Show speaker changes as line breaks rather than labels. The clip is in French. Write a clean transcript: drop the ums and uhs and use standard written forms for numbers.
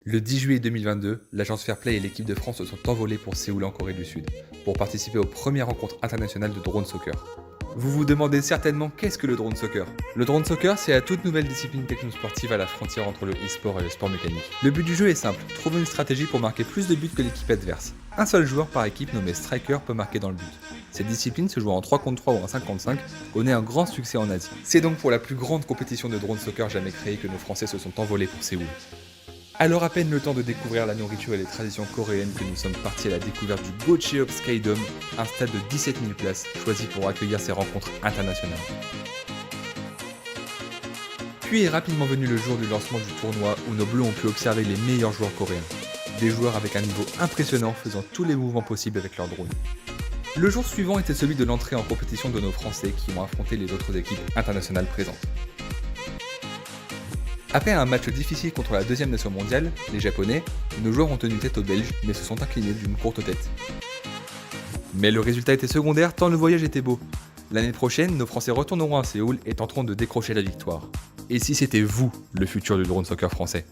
Le 10 juillet 2022, l'agence Fairplay et l'équipe de France se sont envolés pour Séoul en Corée du Sud, pour participer aux premières rencontres internationales de drone soccer. Vous vous demandez certainement qu'est-ce que le drone soccer. Le drone soccer, c'est la toute nouvelle discipline technosportive à la frontière entre le e-sport et le sport mécanique. Le but du jeu est simple, trouver une stratégie pour marquer plus de buts que l'équipe adverse. Un seul joueur par équipe nommé striker peut marquer dans le but. Cette discipline se joue en 3 contre 3 ou en 5 contre 5, connaît un grand succès en Asie. C'est donc pour la plus grande compétition de drone soccer jamais créée que nos Français se sont envolés pour Séoul. Alors à peine le temps de découvrir la nourriture et les traditions coréennes que nous sommes partis à la découverte du Gocheop Skydome, un stade de 17 000 places, choisi pour accueillir ces rencontres internationales. Puis est rapidement venu le jour du lancement du tournoi où nos bleus ont pu observer les meilleurs joueurs coréens. Des joueurs avec un niveau impressionnant faisant tous les mouvements possibles avec leur drone. Le jour suivant était celui de l'entrée en compétition de nos Français qui ont affronté les autres équipes internationales présentes. Après un match difficile contre la deuxième nation mondiale, les Japonais, nos joueurs ont tenu tête aux Belges mais se sont inclinés d'une courte tête. Mais le résultat était secondaire tant le voyage était beau. L'année prochaine, nos Français retourneront à Séoul et tenteront de décrocher la victoire. Et si c'était vous, le futur du drone soccer français ?